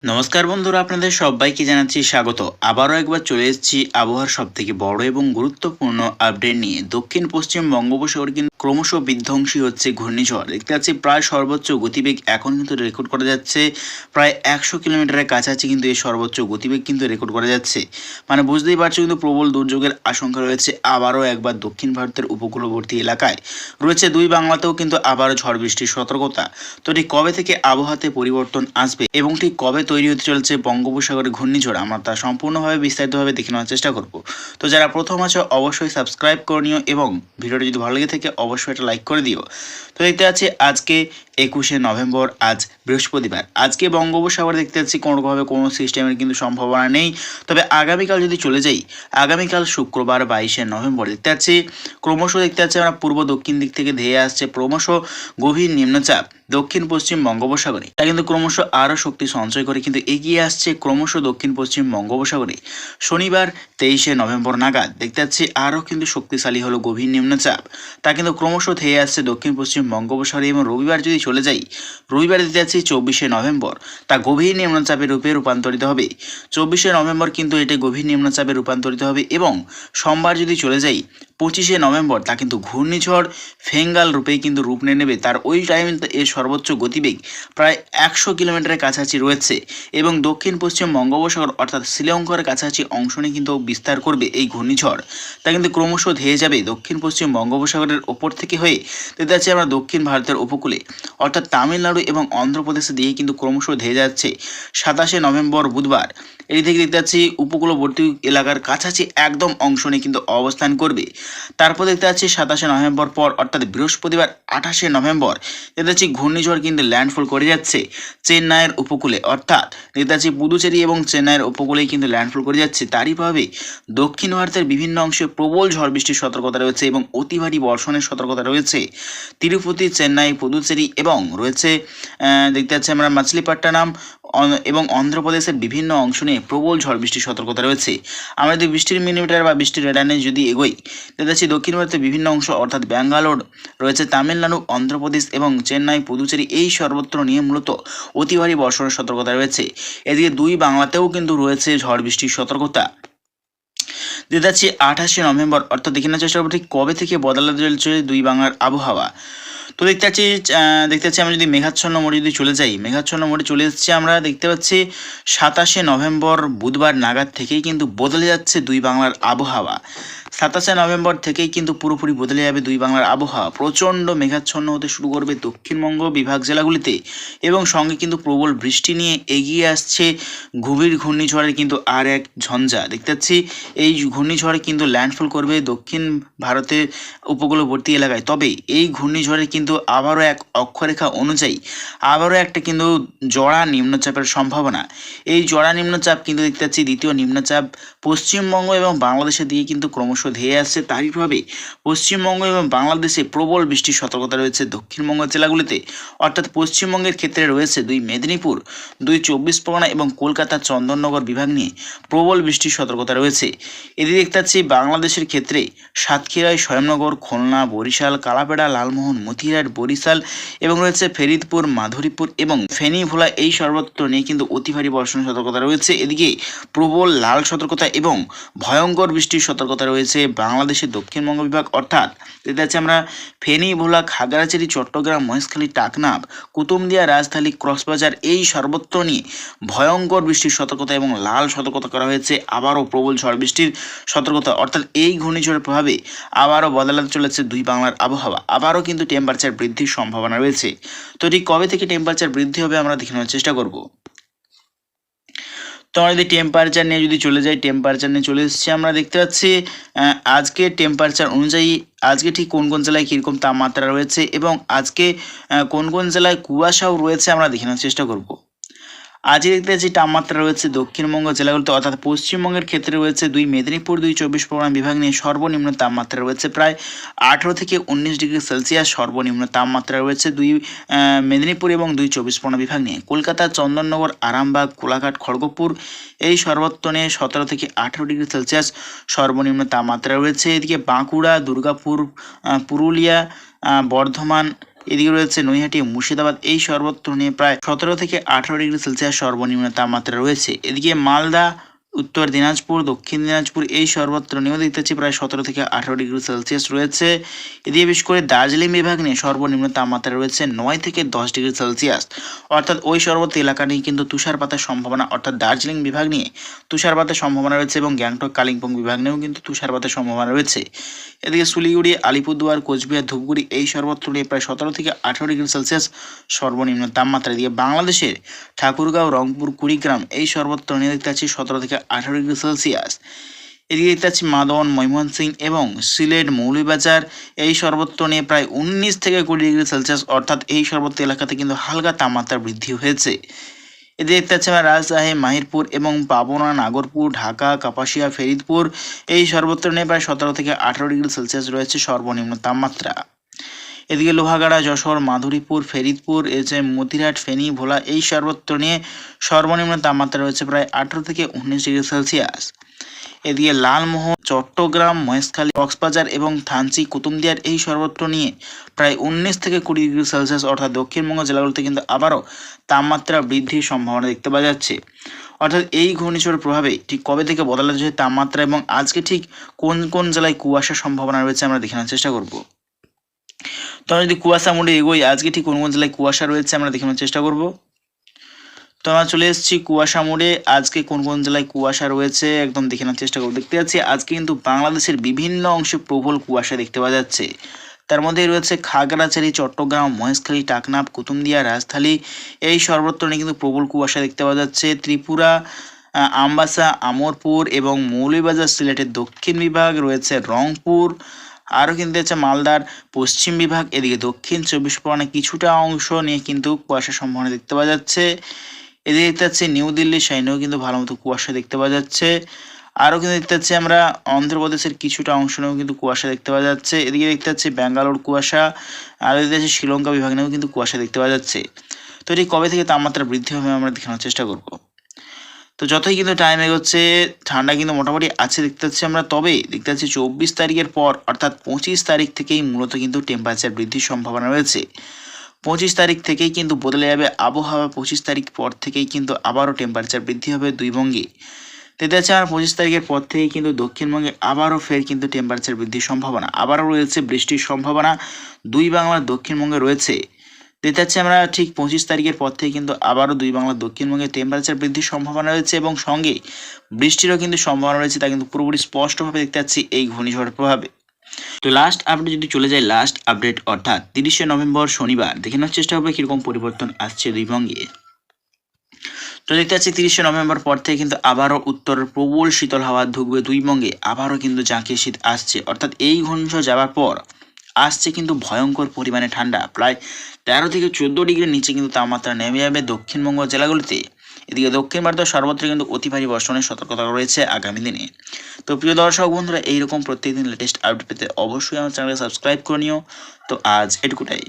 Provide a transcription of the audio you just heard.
নমস্কার বন্ধুরা, আপনাদের সবাইকে জানাচ্ছি স্বাগত। আবারও একবার চলে এসেছি আবহাওয়ার সবথেকে বড় এবং গুরুত্বপূর্ণ আপডেট নিয়ে। দক্ষিণ পশ্চিম বঙ্গোপসাগরে কিন্তু ক্রমশ বিধ্বংসী হচ্ছে ঘূর্ণিঝড়। দেখতে পাচ্ছি প্রায় সর্বোচ্চ গতিবেগ এখন কিন্তু রেকর্ড করা যাচ্ছে প্রায় 100 কিলোমিটারের কাছাকাছি, কিন্তু এই সর্বোচ্চ গতিবেগ কিন্তু রেকর্ড করা যাচ্ছে। মানে বুঝতেই পারছো, কিন্তু প্রবল দুর্যোগের আশঙ্কা রয়েছে আবারও একবার দক্ষিণ ভারতের উপকূলবর্তী এলাকায় রয়েছে। দুই বাংলাতেও কিন্তু আবারও ঝড় বৃষ্টির সতর্কতা। তো ঠিক কবে থেকে আবহাওয়াতে পরিবর্তন আসবে এবং ঠিক কবে তৈরি হতে চলেছে বঙ্গোপসাগরে ঘূর্ণিঝড়, আমরা তা সম্পূর্ণভাবে বিস্তারিতভাবে দেখে নেওয়ার চেষ্টা করব। তো যারা প্রথম আছো অবশ্যই সাবস্ক্রাইব করে নিও এবং ভিডিওটি যদি ভালো লেগে থাকে অবশ্যই একটা লাইক করে দিও। তো দেখতে পাচ্ছি আজকে 21শে নভেম্বর, আজ বৃহস্পতিবার। আজকে বঙ্গোপসাগরে দেখতে পাচ্ছি কোনোভাবে কোনো সিস্টেমের কিন্তু সম্ভাবনা নেই। তবে আগামীকাল যদি চলে যাই, আগামীকাল শুক্রবার 22শে নভেম্বর দেখতে পাচ্ছি ক্রমশ দেখতে পাচ্ছি আমরা পূর্ব দক্ষিণ দিক থেকে ধেয়ে আসছে ক্রমশ গভীর নিম্নচাপ দক্ষিণ পশ্চিম বঙ্গোপসাগরে। তা কিন্তু ক্রমশ আরও শক্তি সঞ্চয় করে কিন্তু এগিয়ে আসছে ক্রমশ দক্ষিণ পশ্চিম বঙ্গোপসাগরে। শনিবার 23শে নভেম্বর নাগাদ দেখতে পাচ্ছি আরও কিন্তু শক্তিশালী হলো গভীর নিম্নচাপ, তা কিন্তু ক্রমশ ধেয়ে আসছে দক্ষিণ পশ্চিম বঙ্গোপসাগরে। এবং রবিবার যদি চলে যাই, রবিবার দেখতে পাচ্ছি 24শে নভেম্বর তা গভীর নিম্নচাপের রূপে রূপান্তরিত হবে। 24শে নভেম্বর কিন্তু এটি গভীর নিম্নচাপে রূপান্তরিত হবে। এবং সোমবার যদি চলে যাই 25শে নভেম্বর তা কিন্তু ঘূর্ণিঝড় ফেঙ্গাল রূপেই কিন্তু রূপ নিয়ে নেবে। তার ওই টাইমে এর সর্বোচ্চ গতিবেগ প্রায় 100 কিলোমিটারের কাছাকাছি রয়েছে এবং দক্ষিণ পশ্চিম বঙ্গোপসাগর অর্থাৎ শ্রীলঙ্কার কাছাকাছি অংশ নিয়ে কিন্তু বিস্তার করবে এই ঘূর্ণিঝড়। তা কিন্তু ক্রমশ ধেয়ে যাবে দক্ষিণ পশ্চিম বঙ্গোপসাগরের ওপর থেকে হয়ে দেখতে যাচ্ছে আমরা দক্ষিণ ভারতের উপকূলে অর্থাৎ তামিলনাড়ু এবং অন্ধ্রপ্রদেশে দিয়ে কিন্তু ক্রমশ ধেয়ে যাচ্ছে 27শে নভেম্বর বুধবার। এই থেকে দেখতে পাচ্ছি উপকূলবর্তী এলাকার কাছাকাছি একদম অংশ নিয়ে কিন্তু অবস্থান করবে। তারপর দেখতে পাচ্ছি 27শে নভেম্বর পর অর্থাৎ বৃহস্পতিবার 28শে নভেম্বর দেখতে পাচ্ছি ঘূর্ণিঝড় কিন্তু ল্যান্ডফল করে যাচ্ছে চেন্নাইয়ের উপকূলে, অর্থাৎ দেখতে পাচ্ছি পুদুচেরি এবং চেন্নাইয়ের উপকূলেই কিন্তু ল্যান্ডফল করে যাচ্ছে। তারই প্রভাবে দক্ষিণ ভারতের বিভিন্ন অংশে প্রবল ঝড় বৃষ্টির সতর্কতা রয়েছে এবং অতি ভারী বর্ষণের সতর্কতা রয়েছে। তিরুপতি, চেন্নাই, পুদুচেরি এবং রয়েছে দেখতে পাচ্ছি আমরা মাছলিপট্টনম এবং অন্ধ্রপ্রদেশের বিভিন্ন অংশ নিয়ে প্রবল ঝড় বৃষ্টির সতর্কতা রয়েছে। আমরা যদি বৃষ্টির মিলিমিটার বা বৃষ্টির রেডানে যদি এগোই দেখতে পাচ্ছি দক্ষিণ ভারতের বিভিন্ন অংশ অর্থাৎ ব্যাঙ্গালোর রয়েছে, তামিলনাড়ু, অন্ধ্রপ্রদেশ এবং চেন্নাই, পুদুচেরি এই সর্বত্র নিয়ে মূলত অতি ভারী বর্ষণের সতর্কতা রয়েছে। এদিকে দুই বাংলাতেও কিন্তু রয়েছে ঝড় বৃষ্টির সতর্কতা। দেখতে পাচ্ছি 28শে নভেম্বর অর্থাৎ দেখে নেওয়ার চেষ্টা করবো ঠিক কবে থেকে বদলাতে চলছে দুই বাংলার আবহাওয়া। তো দেখতে পাচ্ছি আমরা যদি মেঘাচ্ছন্ন মোড়ে যদি চলে যাই, মেঘাচ্ছন্ন মোড়ে চলে এসেছি আমরা দেখতে পাচ্ছি 27শে নভেম্বর বুধবার নাগাদ থেকেই কিন্তু বদলে যাচ্ছে দুই বাংলার আবহাওয়া। 27শে নভেম্বর থেকেই কিন্তু পুরোপুরি বদলে যাবে দুই বাংলার আবহাওয়া। প্রচণ্ড মেঘাচ্ছন্ন হতে শুরু করবে দক্ষিণবঙ্গ বিভাগ জেলাগুলিতে এবং সঙ্গে কিন্তু প্রবল বৃষ্টি নিয়ে এগিয়ে আসছে গভীর ঘূর্ণিঝড়ের কিন্তু আর এক ঝঞ্ঝা। দেখতে পাচ্ছি এই ঘূর্ণিঝড়ে কিন্তু ল্যান্ডফল করবে দক্ষিণ ভারতের উপকূলবর্তী এলাকায়। তবে এই ঘূর্ণিঝড়ে কিন্তু আবারও এক অক্ষরেখা অনুযায়ী আবারও একটা কিন্তু জোড়া নিম্নচাপের সম্ভাবনা। এই জোড়া নিম্নচাপ কিন্তু দেখতে পাচ্ছি দ্বিতীয় নিম্নচাপ পশ্চিমবঙ্গ এবং বাংলাদেশে দিয়ে কিন্তু ক্রমশ ধেয়ে আসছে। তারই প্রভাবে পশ্চিমবঙ্গ এবং বাংলাদেশে প্রবল বৃষ্টির সতর্কতা রয়েছে দক্ষিণবঙ্গের জেলাগুলিতে, অর্থাৎ পশ্চিমবঙ্গের ক্ষেত্রে রয়েছে দুই মেদিনীপুর, দুই 24 পরগনা এবং কলকাতার চন্দননগর বিভাগ নিয়ে প্রবল বৃষ্টির সতর্কতা রয়েছে। এদিকে দেখতে পাচ্ছি বাংলাদেশের ক্ষেত্রে সাতক্ষীরায়, স্বয়ংনগর, খুলনা, বরিশাল, কালাপাড়া, লালমোহন, মতিরাট, বরিশাল এবং রয়েছে ফরিদপুর, মাধুরীপুর এবং ফেনী, ভোলা এই সর্বত্র নিয়ে কিন্তু অতি ভারী বর্ষণের সতর্কতা রয়েছে। এদিকে প্রবল লাল সতর্কতা এবং ভয়ঙ্কর বৃষ্টির সতর্কতা রয়েছে বাংলাদেশের দক্ষিণবঙ্গ বিভাগ, অর্থাৎ দেখতে পাচ্ছি আমরা ফেনী, ভোলা, খাগড়াছড়ি, চট্টগ্রাম, মহেশখালী, টাকনাফ, কুতুবদিয়া, রাজধানী, কক্সবাজার এই সর্বত্র নিয়ে ভয়ঙ্কর বৃষ্টির সতর্কতা এবং লাল সতর্কতা করা হয়েছে। আবারও প্রবল ঝড় বৃষ্টির সতর্কতা, অর্থাৎ এই ঘূর্ণিঝড়ের প্রভাবে আবারও বদলাতে চলেছে দুই বাংলার আবহাওয়া। আবারও কিন্তু টেম্পারেচার বৃদ্ধির সম্ভাবনা রয়েছে। তো ঠিক কবে থেকে টেম্পারেচার বৃদ্ধি হবে আমরা দেখে নেওয়ার চেষ্টা করব। তো আমরা যদি টেম্পারেচার নিয়ে যদি চলে যাই, টেম্পারেচার নিয়ে চলে এসেছি আমরা দেখতে পাচ্ছি আজকে টেম্পারেচার অনুযায়ী আজকে ঠিক কোন কোন জেলায় কীরকম তাপমাত্রা রয়েছে এবং আজকে কোন কোন জেলায় কুয়াশাও রয়েছে আমরা দেখে নেওয়ার চেষ্টা করব। আজকে দেখতে পাচ্ছি তাপমাত্রা রয়েছে দক্ষিণবঙ্গ জেলাগুলিতে অর্থাৎ পশ্চিমবঙ্গের ক্ষেত্রে রয়েছে দুই মেদিনীপুর, দুই 24 পরগনা বিভাগ নিয়ে সর্বনিম্ন তাপমাত্রা রয়েছে প্রায় 18 থেকে 19 ডিগ্রি সেলসিয়াস। সর্বনিম্ন তাপমাত্রা রয়েছে দুই মেদিনীপুর এবং দুই 24 পরগনা বিভাগ নিয়ে। কলকাতা, চন্দননগর, আরামবাগ, কোলাঘাট, খড়গপুর এই সর্বত্র নিয়ে 17 থেকে 18 ডিগ্রি সেলসিয়াস সর্বনিম্ন তাপমাত্রা রয়েছে। এদিকে বাঁকুড়া, দুর্গাপুর, পুরুলিয়া, বর্ধমান এদিকে রয়েছে নৈহাটি, মুর্শিদাবাদ, এই সর্বত্র নিয়ে প্রায় 17 থেকে 18 ডিগ্রি সেলসিয়াস সর্বনিম্ন তাপমাত্রা রয়েছে। এদিকে মালদা, উত্তর দিনাজপুর, দক্ষিণ দিনাজপুর, এই সর্বত্র নিয়েও দেখতে পাচ্ছি প্রায় 17 থেকে 18 ডিগ্রি সেলসিয়াস রয়েছে। এদিকে বিশেষ করে দার্জিলিং বিভাগ নিয়ে সর্বনিম্ন তাপমাত্রা রয়েছে 9 থেকে 10 ডিগ্রি সেলসিয়াস, অর্থাৎ ওই সর্বত্র এলাকা নিয়ে কিন্তু তুষারপাতের সম্ভাবনা, অর্থাৎ দার্জিলিং বিভাগ নিয়ে তুষারপাতের সম্ভাবনা রয়েছে এবং গ্যাংটক, কালিম্পং বিভাগ নিয়েও কিন্তু তুষারপাতের সম্ভাবনা রয়েছে। এদিকে শিলিগুড়ি, আলিপুরদুয়ার, কোচবিহার, ধূপগুড়ি, এই সর্বত্র নিয়ে প্রায় 17 থেকে 18 ডিগ্রি সেলসিয়াস সর্বনিম্ন তাপমাত্রা। এদিকে বাংলাদেশের ঠাকুরগাঁও, রংপুর, কুড়িগ্রাম, এই সর্বত্র নিয়ে দেখতে পাচ্ছি 17 থেকে 18 ডিগ্রি সেলসিয়াস। এদিকে দেখতে পাচ্ছি মাদন, ময়মনসিং এবং সিলেট, মৌলভীবাজার, এই সর্বত্র নিয়ে প্রায় 19 থেকে 20 ডিগ্রি সেলসিয়াস, অর্থাৎ এই সর্বত্র এলাকাতে কিন্তু হালকা তাপমাত্রা বৃদ্ধি হয়েছে। এদিকে দেখতে পাচ্ছি আমরা রাজশাহী, মাহিরপুর এবং পাবনা, নাগরপুর, ঢাকা, কাপাসিয়া, ফরিদপুর, এই সর্বত্র নিয়ে প্রায় 17 থেকে 18 ডিগ্রি সেলসিয়াস রয়েছে সর্বনিম্ন তাপমাত্রা। এদিকে লোহাগাড়া, যশোর, মাধুরীপুর, ফরিদপুর, মতিরহাট, ফেনী, ভোলা, এই সর্বত্র নিয়ে সর্বনিম্ন তাপমাত্রা রয়েছে প্রায় 18 থেকে 19 ডিগ্রি সেলসিয়াস। এদিকে লালমোহন, চট্টগ্রাম, মহেশখালী, কক্সবাজার এবং থানচি, কুতুবদিয়ার, এই সর্বত্র নিয়ে প্রায় 19 থেকে 20 ডিগ্রি সেলসিয়াস, অর্থাৎ দক্ষিণবঙ্গ জেলাগুলোতে কিন্তু আবারও তাপমাত্রা বৃদ্ধির সম্ভাবনা দেখতে পাওয়া যাচ্ছে। অর্থাৎ এই ঘূর্ণিঝড়ের প্রভাবে ঠিক কবে থেকে বদলাতে যাচ্ছে তাপমাত্রা এবং আজকে ঠিক কোন কোন জেলায় কুয়াশার সম্ভাবনা রয়েছে আমরা দেখে নেওয়ার চেষ্টা করব। তো আমরা যদি কুয়াশা মোডে এগোই, আজকে ঠিক কোন কোন জেলায় কুয়াশা রয়েছে আমরা দেখে নেওয়ার চেষ্টা করব। তো আমরা চলে এসেছি কুয়াশা মোডে, আজকে কোন কোন জেলায় কুয়াশা রয়েছে একদম দেখে নেওয়ার চেষ্টা করব। দেখতে পাচ্ছি আজকে কিন্তু বাংলাদেশের বিভিন্ন অংশে প্রবল কুয়াশা দেখতে পাওয়া যাচ্ছে। তার মধ্যে রয়েছে খাগড়াছড়ি, চট্টগ্রাম, মহেশখালী, টাকনাফ, কুতুবদিয়া, রাজধানী, এই সর্বত্র নিয়ে কিন্তু প্রবল কুয়াশা দেখতে পাওয়া যাচ্ছে। ত্রিপুরা, আমবাসা, আমরপুর এবং মৌলভীবাজার, সিলেটের দক্ষিণ বিভাগ, রয়েছে রংপুর, আরও কিন্তু হচ্ছে মালদার পশ্চিম বিভাগ, এদিকে দক্ষিণ 24 পরগনা কিছুটা অংশ নিয়ে কিন্তু কুয়াশার সম্ভাবনা দেখতে পাওয়া যাচ্ছে। এদিকে দেখতে পাচ্ছি নিউ দিল্লি সাইনেও কিন্তু ভালো মতো কুয়াশা দেখতে পাওয়া যাচ্ছে। আরও কিন্তু দেখতে পাচ্ছি আমরা অন্ধ্রপ্রদেশের কিছুটা অংশ নিয়েও কিন্তু কুয়াশা দেখতে পাওয়া যাচ্ছে। এদিকে দেখতে পাচ্ছি ব্যাঙ্গালোর কুয়াশা, আর দেখতে পাচ্ছি শ্রীলঙ্কা বিভাগ নিয়েও কিন্তু কুয়াশা দেখতে পাওয়া যাচ্ছে। তো এটি কবে থেকে তাপমাত্রা বৃদ্ধি হবে আমরা দেখানোর চেষ্টা করব। তো যতই কিন্তু টাইম এগোচ্ছে ঠান্ডা কিন্তু মোটামুটি আছে দেখতে পাচ্ছি আমরা, তবে দেখতে পাচ্ছি 24 তারিখের পর অর্থাৎ 25 তারিখ থেকেই মূলত কিন্তু টেম্পারেচার বৃদ্ধির সম্ভাবনা রয়েছে। 25 তারিখ থেকেই কিন্তু বদলে যাবে আবহাওয়া, 25 তারিখ পর থেকেই কিন্তু আবারও টেম্পারেচার বৃদ্ধি হবে দুই বঙ্গে। দেখতে পাচ্ছি আমার 25 তারিখের পর থেকেই কিন্তু দক্ষিণবঙ্গে আবারও ফের কিন্তু টেম্পারেচার বৃদ্ধির সম্ভাবনা, আবারও রয়েছে বৃষ্টির সম্ভাবনা দুই বাংলার দক্ষিণবঙ্গে রয়েছে। দেখতে পাচ্ছি আমরা ঠিক 25 তারিখের পর থেকে কিন্তু আবারও দুই বাংলার দক্ষিণবঙ্গে টেম্পারেচার বৃদ্ধির সম্ভাবনা রয়েছে এবং সঙ্গে বৃষ্টিরও কিন্তু সম্ভাবনা রয়েছে, তা কিন্তু পুরোপুরি স্পষ্টভাবে দেখতে পাচ্ছি এই ঘূর্ণিঝড়ের প্রভাবে। তো লাস্ট আপডেট যদি চলে যায়, লাস্ট আপডেট অর্থাৎ 30শে নভেম্বর শনিবার দেখে নেওয়ার চেষ্টা হবে কীরকম পরিবর্তন আসছে দুই বঙ্গে। তো দেখতে পাচ্ছি 30শে নভেম্বর পর থেকে কিন্তু আবারও উত্তরের প্রবল শীতল হাওয়া ঢুকবে দুই বঙ্গে, আবারও কিন্তু জাঁকিয়ে শীত আসছে, অর্থাৎ এই ঘূর্ণিঝড় যাওয়ার পর আসছে কিন্তু ভয়ঙ্কর পরিমাণে ঠান্ডা, প্রায় 13 থেকে 14 ডিগ্রির নিচে কিন্তু তাপমাত্রা নেমে যাবে দক্ষিণবঙ্গ জেলাগুলিতে। এদিকে দক্ষিণ ভারতের সর্বত্র কিন্তু অতি ভারী বর্ষণের সতর্কতা রয়েছে আগামী দিনে। তো প্রিয় দর্শক বন্ধুরা, এইরকম প্রত্যেকদিন লেটেস্ট আপডেট পেতে অবশ্যই আমার চ্যানেলকে সাবস্ক্রাইব করে নিও। তো আজ এটুকুটাই।